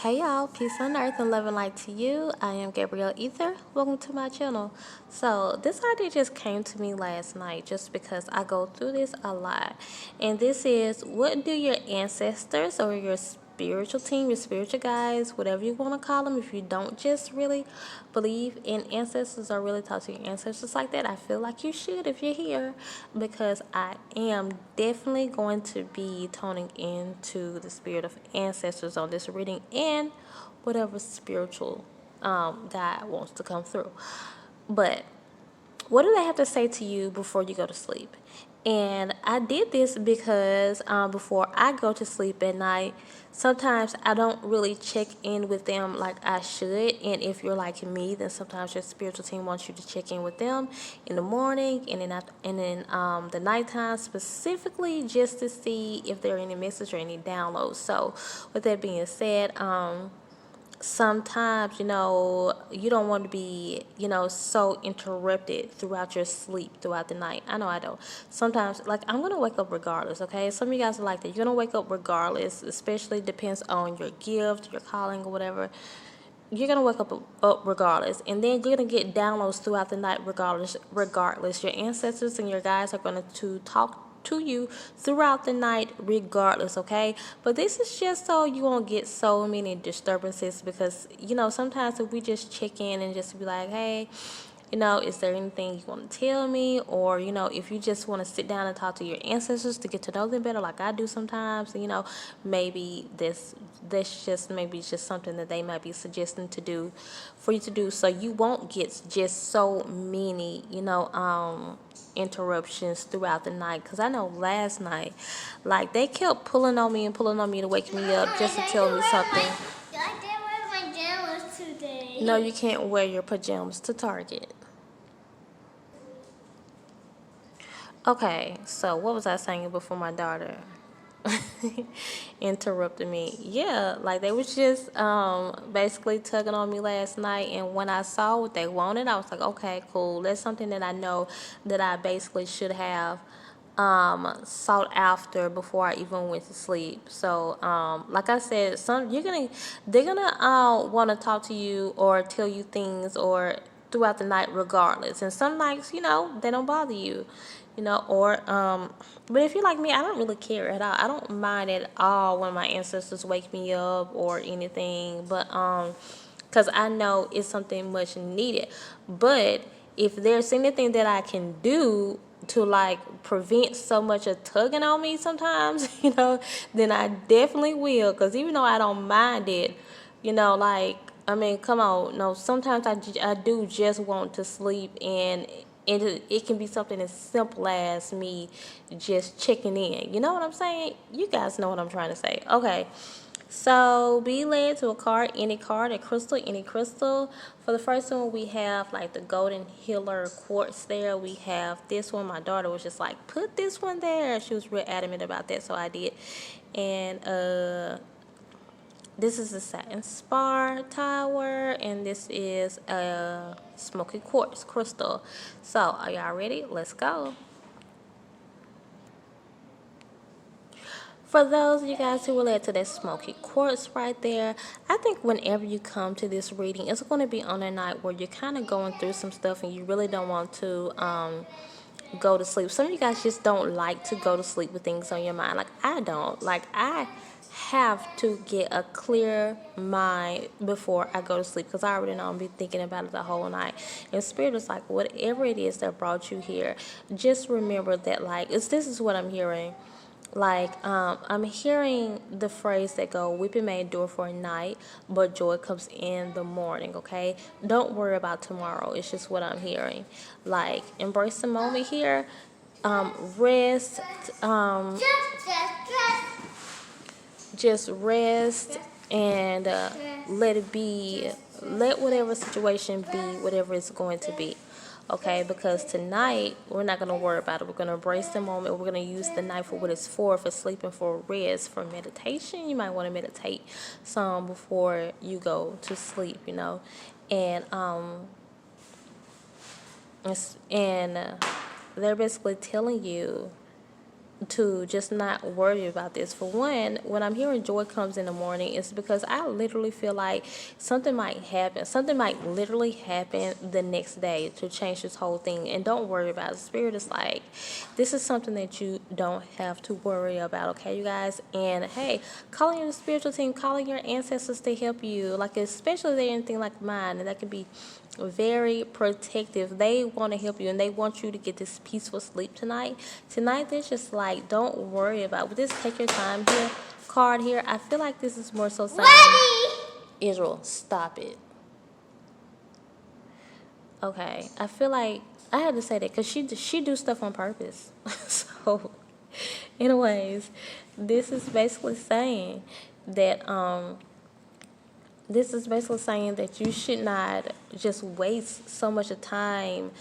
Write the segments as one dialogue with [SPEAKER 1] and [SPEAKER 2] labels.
[SPEAKER 1] Hey y'all, peace on earth and love and light to you. I am Gabrielle Ether. Welcome to my channel. So this idea just came to me last night just because I go through this a lot. And this is, what do your ancestors or your spiritual team, your spiritual guides, whatever you want to call them, if you don't just really believe in ancestors or really talk to your ancestors like that, I feel like you should if you're here, because I am definitely going to be toning into the spirit of ancestors on this reading and whatever spiritual guide wants to come through. But what do they have to say to you before you go to sleep? And I did this because before I go to sleep at night, sometimes I don't really check in with them like I should. And if you're like me, then sometimes your spiritual team wants you to check in with them in the morning and then the nighttime, specifically just to see if there are any messages or any downloads. So with that being said, sometimes, you don't want to be, so interrupted throughout your sleep throughout the night. I know I don't. Sometimes, like, I'm going to wake up regardless, okay? Some of you guys are like that. You're going to wake up regardless, especially depends on your gift, your calling, or whatever. You're going to wake up regardless. And then you're going to get downloads throughout the night regardless. Your ancestors and your guides are going to talk to you throughout the night regardless, okay? But this is just so you won't get so many disturbances, because sometimes if we just check in and just be like, hey, is there anything you want to tell me? Or, if you just want to sit down and talk to your ancestors to get to know them better, like I do sometimes, maybe this just maybe just something that they might be suggesting to do for you to do, so you won't get just so many, interruptions throughout the night. Because I know last night, like, they kept pulling on me to wake me up just to tell me something.
[SPEAKER 2] I didn't wear my pajamas today.
[SPEAKER 1] No, you can't wear your pajamas to Target. Okay, so what was I saying before my daughter interrupted me? Yeah, like, they was just basically tugging on me last night, and when I saw what they wanted, I was like, okay, cool. That's something that I know that I basically should have sought after before I even went to sleep. So like I said, they're gonna want to talk to you or tell you things or throughout the night regardless. And some nights, they don't bother you, or but if you're like me, I don't really care at all. I don't mind at all when my ancestors wake me up or anything, but because I know it's something much needed. But if there's anything that I can do to, like, prevent so much of tugging on me sometimes, then I definitely will. Because even though I don't mind it, like, I mean, come on. No, sometimes I do just want to sleep, and it can be something as simple as me just checking in. You know what I'm saying? You guys know what I'm trying to say. Okay. So be led to a card, any card, a crystal, any crystal. For the first one, we have like the golden healer quartz there. We have this one. My daughter was just like, put this one there. She was real adamant about that, so I did. And this is a satin spar tower, and this is a smoky quartz crystal. So are y'all ready? Let's go. For those of you guys who relate to that smoky quartz right there, I think whenever you come to this reading, it's going to be on a night where you're kind of going through some stuff and you really don't want to go to sleep. Some of you guys just don't like to go to sleep with things on your mind. Like, I don't. Like, I have to get a clear mind before I go to sleep, because I already know I'm be thinking about it the whole night. And Spirit is like, whatever it is that brought you here, just remember that, like, this is what I'm hearing. Like, I'm hearing the phrase that go, weeping may endure for a night, but joy comes in the morning, okay? Don't worry about tomorrow. It's just what I'm hearing. Like, embrace the moment here. Rest. Just rest and let it be. Let whatever situation be whatever it's going to be. Okay, because tonight we're not going to worry about it. We're going to embrace the moment. We're going to use the night for what it's for sleeping, for rest, for meditation. You might want to meditate some before you go to sleep, and they're basically telling you to just not worry about this. For one, when I'm hearing joy comes in the morning, it's because I literally feel like something might happen. Something might literally happen the next day to change this whole thing. And don't worry about it. Spirit is like, this is something that you don't have to worry about, okay, you guys? And hey, calling your spiritual team, calling your ancestors to help you, like especially if they're anything like mine, and that can be very protective. They want to help you and they want you to get this peaceful sleep tonight. Tonight, they're just like, don't worry about it. Just take your time here. Card here. I feel like this is more so saying,
[SPEAKER 2] Ready?
[SPEAKER 1] Israel, stop it. Okay, I feel like I had to say that because she do stuff on purpose. So, anyways, this is basically saying that this is basically saying that you should not just waste so much of time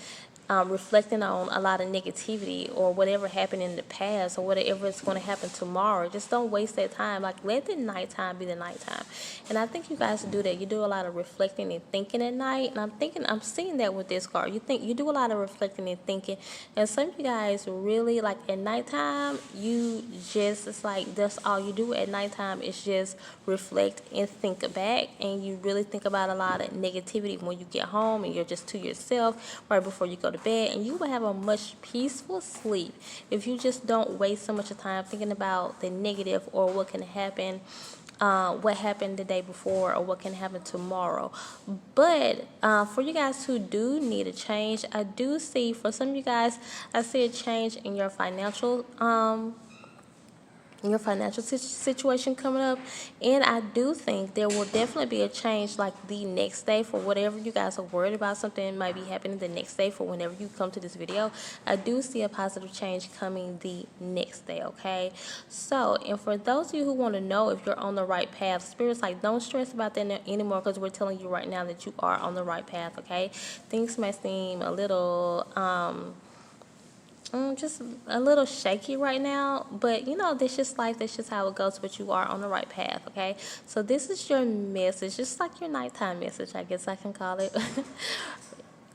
[SPEAKER 1] reflecting on a lot of negativity or whatever happened in the past or whatever is going to happen tomorrow. Just don't waste that time. Like, let the nighttime be the nighttime. And I think you guys do that. You do a lot of reflecting and thinking at night. And I'm seeing that with this card. You do a lot of reflecting and thinking. And some of you guys really, like, at nighttime, it's like that's all you do at nighttime is just reflect and think back. And you really think about a lot of negativity when you get home and you're just to yourself right before you go to bed, and you will have a much peaceful sleep if you just don't waste so much of time thinking about the negative or what can happen, what happened the day before or what can happen tomorrow. But for you guys who do need a change, I do see for some of you guys, I see a change in your financial situation coming up, and I do think there will definitely be a change like the next day for whatever you guys are worried about. Something might be happening the next day for whenever you come to this video. I do see a positive change coming the next day, okay? So, and for those of you who want to know if you're on the right path, Spirit's like, don't stress about that anymore, because we're telling you right now that you are on the right path, okay? Things may seem a little just a little shaky right now, but that's just life. That's just how it goes. But you are on the right path, okay? So this is your message, just like your nighttime message, I guess I can call it.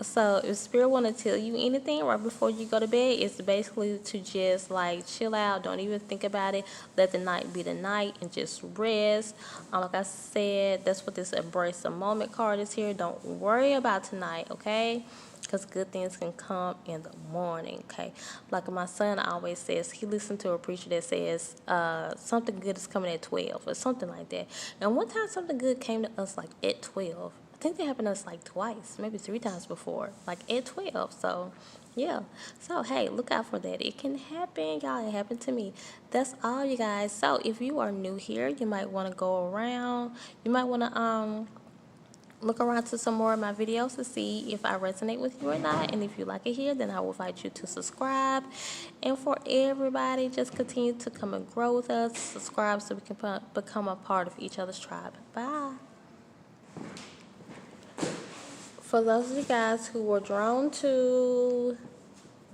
[SPEAKER 1] So if Spirit want to tell you anything right before you go to bed, it's basically to just like chill out. Don't even think about it. Let the night be the night and just rest. Like I said, that's what this embrace the moment card is here. Don't worry about tonight, okay? Because good things can come in the morning, okay? Like my son always says, he listened to a preacher that says something good is coming at 12 or something like that. And one time something good came to us like at 12. I think that happened to us like twice, maybe 3 times before, like at 12. So, yeah. So, hey, look out for that. It can happen, y'all. It happened to me. That's all, you guys. So, if you are new here, you might want to go around. You might want to look around to some more of my videos to see if I resonate with you or not. And if you like it here, then I will invite you to subscribe. And for everybody, just continue to come and grow with us. Subscribe so we can become a part of each other's tribe. Bye. For those of you guys who were drawn to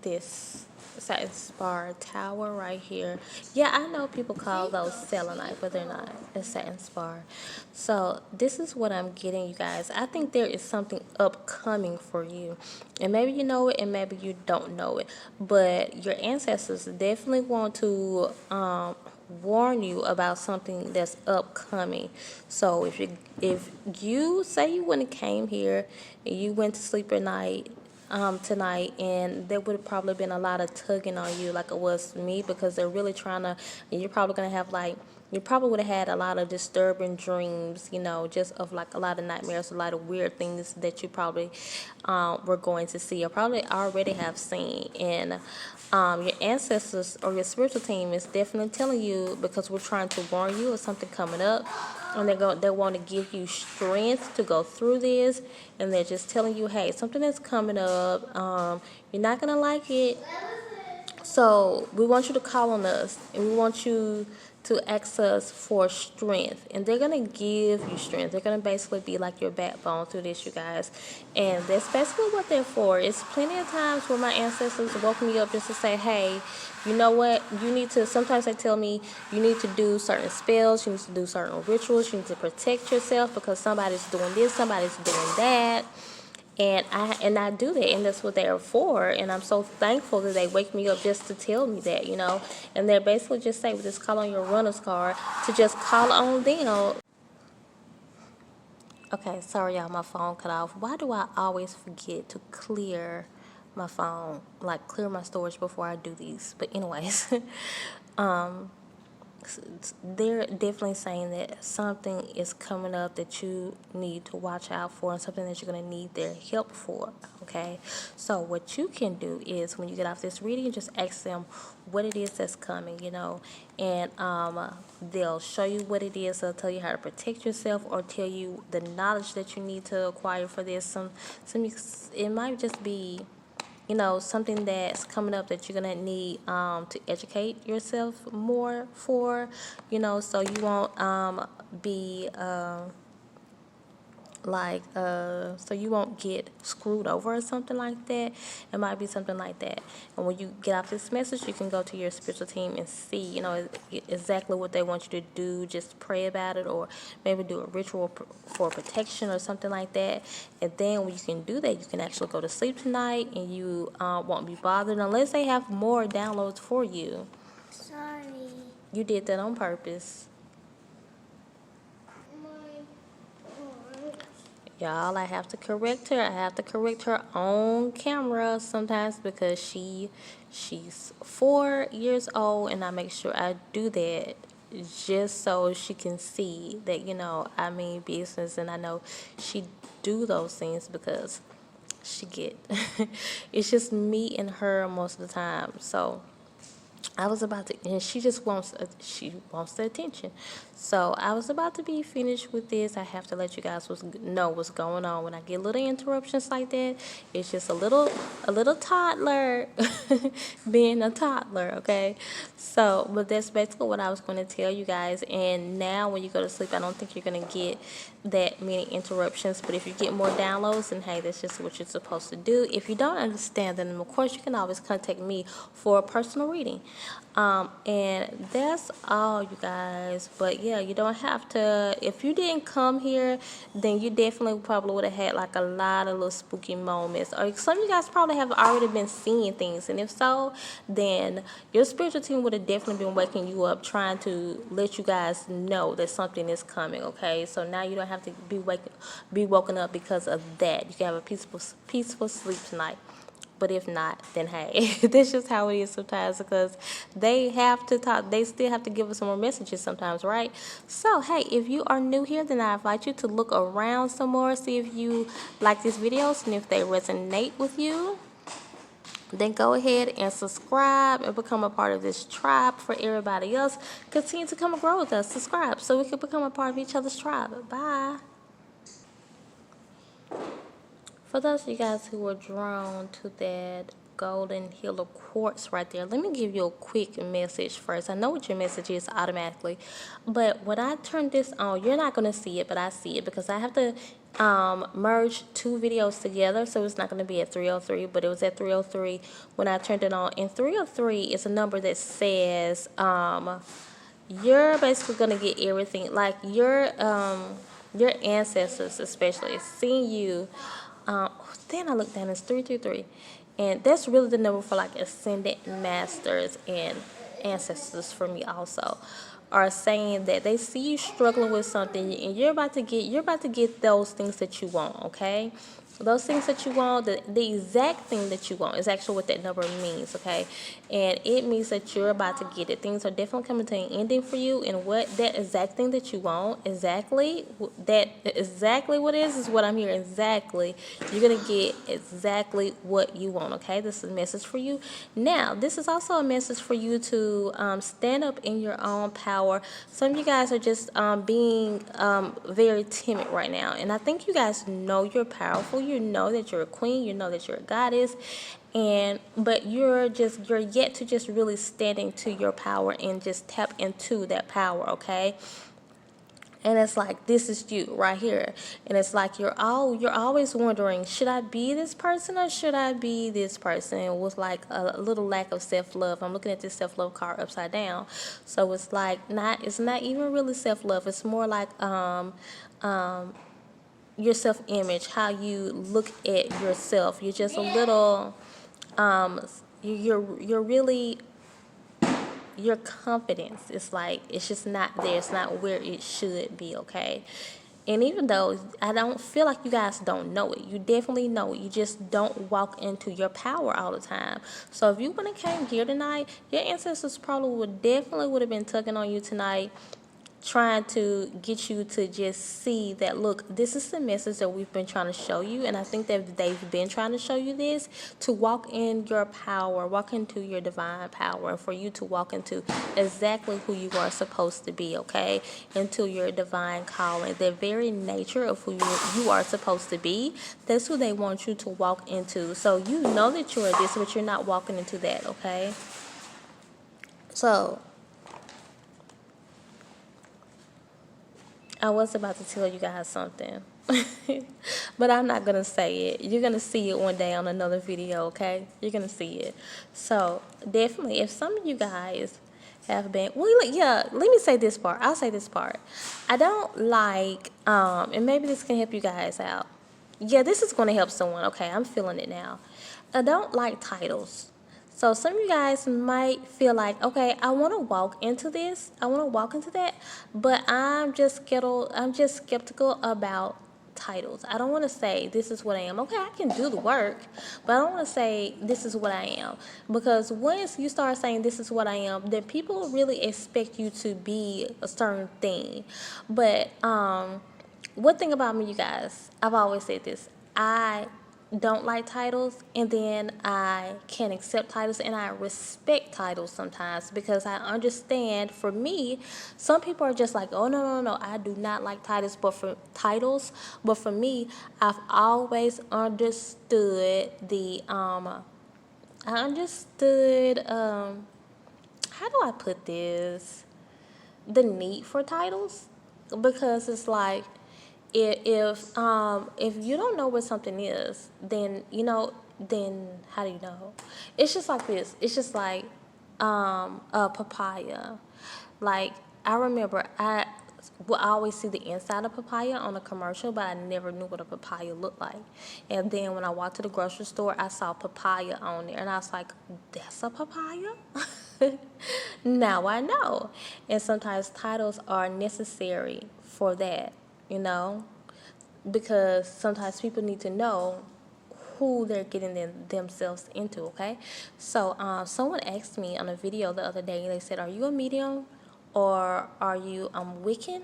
[SPEAKER 1] this satin spar tower right here, yeah, I know people call those selenite, but they're not. It's satin spar. So this is what I'm getting, you guys. I think there is something upcoming for you, and maybe you know it and maybe you don't know it, but your ancestors definitely want to warn you about something that's upcoming. So if you say you wouldn't have came here and you went to sleep at night tonight, and there would have probably been a lot of tugging on you like it was me, because they're really trying to, and you're probably going to have like, you probably would have had a lot of disturbing dreams, just of like a lot of nightmares, a lot of weird things that you probably were going to see or probably already have seen. And your ancestors or your spiritual team is definitely telling you, because we're trying to warn you of something coming up, and they want to give you strength to go through this, and they're just telling you, hey, something is coming up. You're not gonna like it, so we want you to call on us, and we want you to ask us for strength, and they're going to give you strength. They're going to basically be like your backbone through this, you guys, and that's basically what they're for. It's plenty of times where my ancestors woke me up just to say, hey, you know what, you need to, sometimes they tell me you need to do certain spells, you need to do certain rituals, you need to protect yourself because somebody's doing this, somebody's doing that. And I do that, and that's what they're for. And I'm so thankful that they wake me up just to tell me that, And they're basically just say, just call on your runner's card to just call on them. Okay, sorry y'all, my phone cut off. Why do I always forget to clear my phone, like clear my storage before I do these? But anyways, um, they're definitely saying that something is coming up that you need to watch out for, and something that you're going to need their help for. Okay, so what you can do is when you get off this reading, just ask them what it is that's coming, and they'll show you what it is. They'll tell you how to protect yourself, or tell you the knowledge that you need to acquire for this. Some it might just be, something that's coming up that you're going to need to educate yourself more for, so you won't be so you won't get screwed over or something like that. It might be something like that. And when you get off this message, you can go to your spiritual team and see, exactly what they want you to do. Just pray about it, or maybe do a ritual for protection or something like that. And then when you can do that, you can actually go to sleep tonight, and you won't be bothered unless they have more downloads for you.
[SPEAKER 2] Sorry.
[SPEAKER 1] You did that on purpose. Y'all, I have to correct her. I have to correct her on camera sometimes, because she's 4 years old, and I make sure I do that just so she can see that, I mean business, and I know she do those things because she get it's just me and her most of the time. So I was about to, and she wants the attention. So I was about to be finished with this. I have to let you guys know what's going on. When I get little interruptions like that, it's just a little toddler being a toddler, okay? So, but that's basically what I was going to tell you guys. And now when you go to sleep, I don't think you're going to get that many interruptions. But if you get more downloads, then hey, that's just what you're supposed to do. If you don't understand, then of course you can always contact me for a personal reading. And that's all, you guys. But yeah, you don't have to, if you didn't come here, then you definitely probably would have had like a lot of little spooky moments, or some of you guys probably have already been seeing things. And if so, then your spiritual team would have definitely been waking you up, trying to let you guys know that something is coming. Okay, so now you don't have to be woken up because of that. You can have a peaceful sleep tonight. But if not, then hey, that's just how it is sometimes, because they have to talk. They still have to give us some more messages sometimes, right? So, hey, if you are new here, then I invite you to look around some more, see if you like these videos, and if they resonate with you, then go ahead and subscribe and become a part of this tribe for everybody else. Continue to come and grow with us. Subscribe so we can become a part of each other's tribe. Bye. For those of you guys who were drawn to that golden healer quartz right there, let me give you a quick message first. I know what your message is automatically, but when I turn this on, you're not going to see it, but I see it, because I have to merge two videos together, so it's not going to be at 303, but it was at 303 when I turned it on. And 303 is a number that says you're basically going to get everything, like your ancestors especially seeing you. Then I looked down, it's 333, and that's really the number for like ascendant masters and ancestors for me also, are saying that they see you struggling with something, and you're about to get those things that you want. Okay, those things that you want, the exact thing that you want is actually what that number means, okay? And it means that you're about to get it. Things are definitely coming to an ending for you, and what that exact thing that you want, exactly what it is what I'm hearing. Exactly. You're going to get exactly what you want, okay? This is a message for you. Now, this is also a message for you to stand up in your own power. Some of you guys are just being very timid right now, and I think you guys know you're powerful. You know that you're a queen. You know that you're a goddess, but you're yet to just really stand into your power and just tap into that power, okay? And it's like, this is you right here. And it's like you're always wondering, should I be this person or should I be this person? With like a little lack of self-love. I'm looking at this self-love card upside down. So it's like it's not even really self-love. It's more like your self-image, how you look at yourself. You're just a little, you're really, your confidence is like, it's just not there. It's not where it should be, okay? And even though I don't feel like you guys don't know it, you definitely know it. You just don't walk into your power all the time. So if you would have came here tonight, your ancestors probably would have been tugging on you tonight, trying to get you to just see that, look, this is the message that we've been trying to show you. And I think that they've been trying to show you this, to walk in your power, walk into your divine power, and for you to walk into exactly who you are supposed to be, okay? Into your divine calling, the very nature of who you are supposed to be. That's who they want you to walk into. So you know that you're this, but you're not walking into that, okay? So I was about to tell you guys something, but I'm not going to say it. You're going to see it one day on another video, okay? You're going to see it. So definitely, if some of you guys have been, well, yeah, let me say this part. I'll say this part. I don't like, and maybe this can help you guys out. Yeah, this is going to help someone. Okay, I'm feeling it now. I don't like titles. So some of you guys might feel like, okay, I want to walk into this, I want to walk into that, but I'm just skeptical about titles. I don't want to say this is what I am. Okay, I can do the work, but I don't want to say this is what I am, because once you start saying this is what I am, then people really expect you to be a certain thing. But one thing about me, you guys, I've always said this. I don't like titles, and then I can accept titles, and I respect titles sometimes, because I understand, for me, some people are just like, oh, no, I do not like but for me, I've always understood how do I put this, the need for titles, because it's like, if you don't know what something is, then then how do you know? It's just like this. It's just like a papaya. Like, I remember I will always see the inside of papaya on a commercial, but I never knew what a papaya looked like. And then when I walked to the grocery store, I saw papaya on there, and I was like, that's a papaya? Now I know. And sometimes titles are necessary for that, because sometimes people need to know who they're getting themselves into, okay? So someone asked me on a video the other day, and they said, are you a medium or are you Wiccan?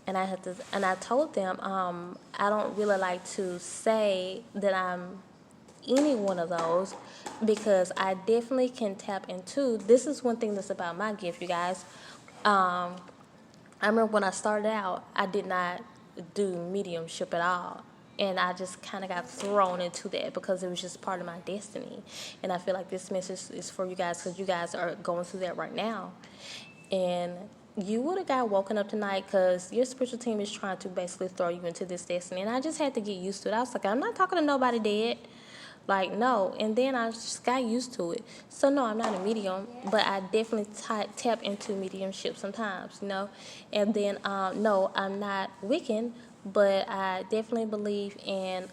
[SPEAKER 1] And I told them I don't really like to say that I'm any one of those, because I definitely can tap into, this is one thing that's about my gift, you guys. I remember when I started out, I did not do mediumship at all. And I just kind of got thrown into that because it was just part of my destiny. And I feel like this message is for you guys, because you guys are going through that right now. And you would have got woken up tonight because your spiritual team is trying to basically throw you into this destiny. And I just had to get used to it. I was like, I'm not talking to nobody dead. Like, no. And then I just got used to it. So, no, I'm not a medium, but I definitely tap into mediumship sometimes, And then, no, I'm not Wiccan, but I definitely believe in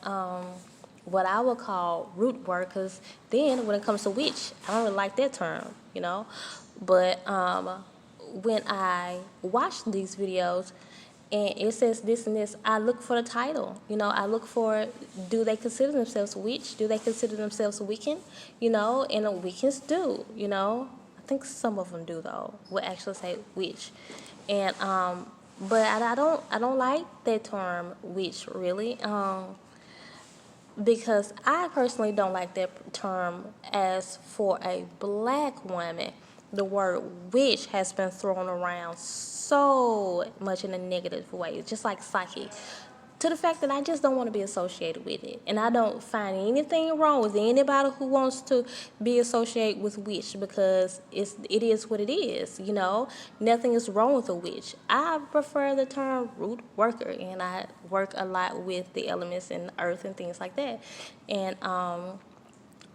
[SPEAKER 1] what I would call root work, because then when it comes to witch, I don't really like that term, But when I watch these videos, and it says this and this, I look for the title. I look for, do they consider themselves witch? Do they consider themselves Wiccan? And the Wiccans do, I think some of them do, though, will actually say witch. And but I don't like that term witch, really, because I personally don't like that term. As for a black woman, the word witch has been thrown around so much in a negative way, just like psychic, to the fact that I just don't want to be associated with it. And I don't find anything wrong with anybody who wants to be associated with witch, because it is what it is, Nothing is wrong with a witch. I prefer the term root worker, and I work a lot with the elements and earth and things like that. And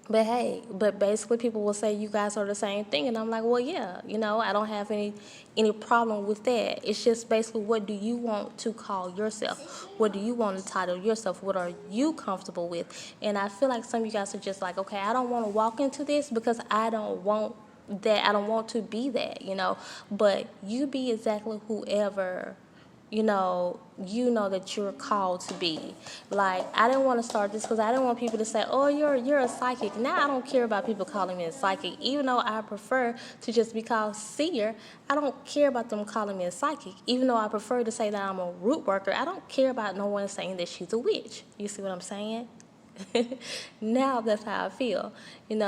[SPEAKER 1] But hey, but basically people will say you guys are the same thing, and I'm like, well, yeah, I don't have any problem with that. It's just basically, what do you want to call yourself? What do you want to title yourself? What are you comfortable with? And I feel like some of you guys are just like, okay, I don't want to walk into this because I don't want that. I don't want to be that. But you be exactly whoever that you're called to be. Like, I didn't want to start this because I didn't want people to say, oh, you're a psychic. Now I don't care about people calling me a psychic. Even though I prefer to just be called seer, I don't care about them calling me a psychic. Even though I prefer to say that I'm a root worker, I don't care about no one saying that she's a witch. You see what I'm saying? Now that's how I feel, and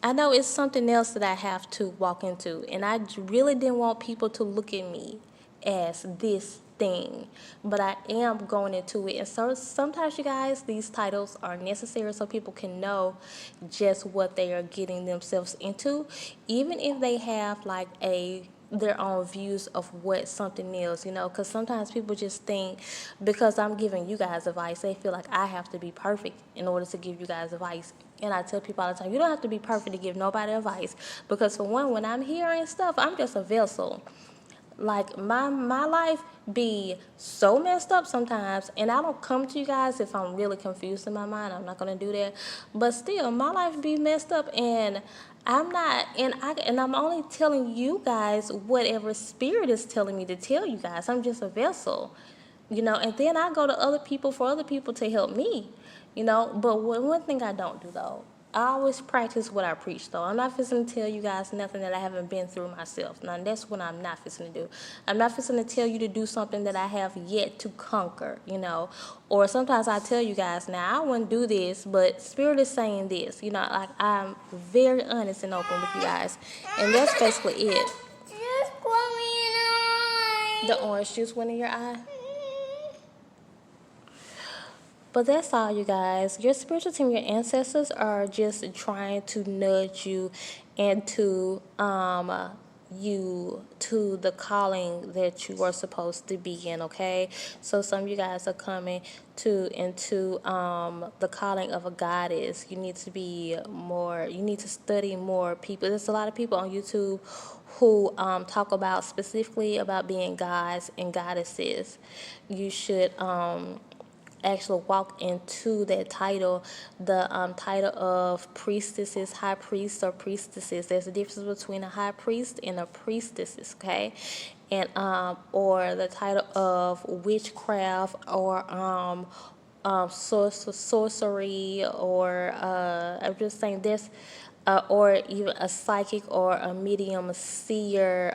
[SPEAKER 1] I know it's something else that I have to walk into, and I really didn't want people to look at me as this thing, but I am going into it. And so sometimes, you guys, these titles are necessary so people can know just what they are getting themselves into, even if they have like their own views of what something is, because sometimes people just think because I'm giving you guys advice, they feel like I have to be perfect in order to give you guys advice. And I tell people all the time, you don't have to be perfect to give nobody advice, because for one, when I'm hearing stuff, I'm just a vessel. Like, my life be so messed up sometimes, and I don't come to you guys if I'm really confused in my mind. I'm not going to do that. But still, my life be messed up, and I'm not, and I'm only telling you guys whatever spirit is telling me to tell you guys. I'm just a vessel, and then I go to other people for other people to help me, But one thing I don't do, though, I always practice what I preach, though. I'm not fixing to tell you guys nothing that I haven't been through myself. Now, that's what I'm not fixing to do. I'm not fixing to tell you to do something that I have yet to conquer, Or sometimes I tell you guys, now, I wouldn't do this, but Spirit is saying this. Like, I'm very honest and open with you guys. And that's basically it.
[SPEAKER 2] Just put me in an eye.
[SPEAKER 1] The orange juice went in your eye? But that's all, you guys. Your spiritual team, your ancestors are just trying to nudge you into you to the calling that you are supposed to be in, okay? So some of you guys are coming into the calling of a goddess. You need to study more people. There's a lot of people on YouTube who talk about specifically about being gods and goddesses. You should actually walk into that title, the title of priestesses, high priests, or priestesses. There's a difference between a high priest and a priestess, okay? And or the title of witchcraft, or sorcery, or I'm just saying this. Or even a psychic or a medium, a seer.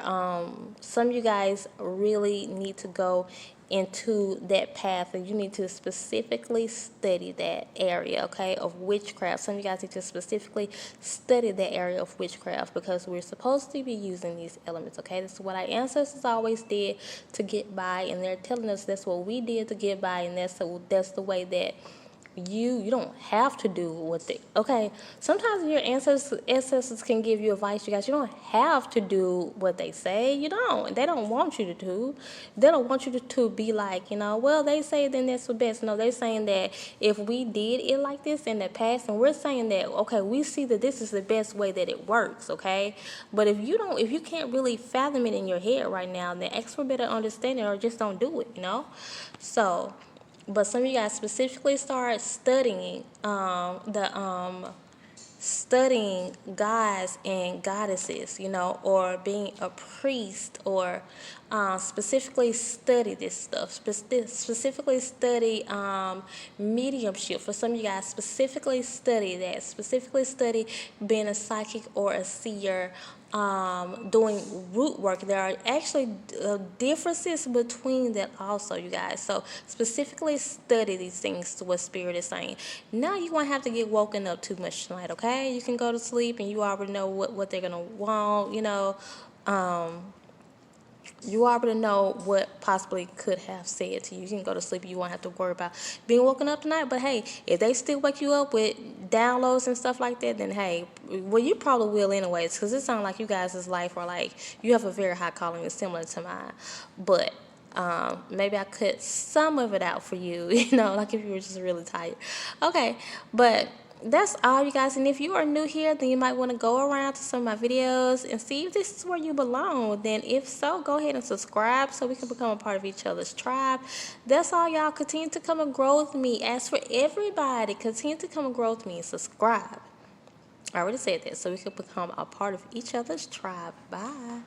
[SPEAKER 1] Some of you guys really need to go into that path, and you need to specifically study that area, okay, of witchcraft. Some of you guys need to specifically study that area of witchcraft, because we're supposed to be using these elements, okay? This is what our ancestors always did to get by, and they're telling us that's what we did to get by, and that's the way that you don't have to do what they, okay? Sometimes your ancestors can give you advice, you guys. You don't have to do what they say. They don't want you to do. They don't want you to be like, well, they say then that's the best. No, they're saying that if we did it like this in the past, and we're saying that, okay, we see that this is the best way that it works, okay? But if you can't really fathom it in your head right now, then ask for better understanding, or just don't do it, So, but some of you guys specifically start studying studying gods and goddesses, or being a priest, or specifically study this stuff. Specifically study mediumship. For some of you guys, specifically study that. Specifically study being a psychic or a seer. Doing root work. There are actually differences between that also, you guys. So specifically study these things, to what Spirit is saying. Now you won't have to get woken up too much tonight, okay? You can go to sleep, and you already know what they're going to want, you already know what possibly could have said to you. You can go to sleep. You won't have to worry about being woken up tonight. But, hey, if they still wake you up with downloads and stuff like that, then, hey, well, you probably will anyways, because it sounds like you guys' life are like, you have a very high calling that's similar to mine. But Maybe I cut some of it out for you, you know, like if you were just really tired. Okay, but that's all, you guys. And if you are new here, then you might want to go around to some of my videos and see if this is where you belong. Then if so, go ahead and subscribe so we can become a part of each other's tribe. That's all, y'all. Continue to come and grow with me. As for everybody, continue to come and grow with me and subscribe. I already said that, so we can become a part of each other's tribe. Bye.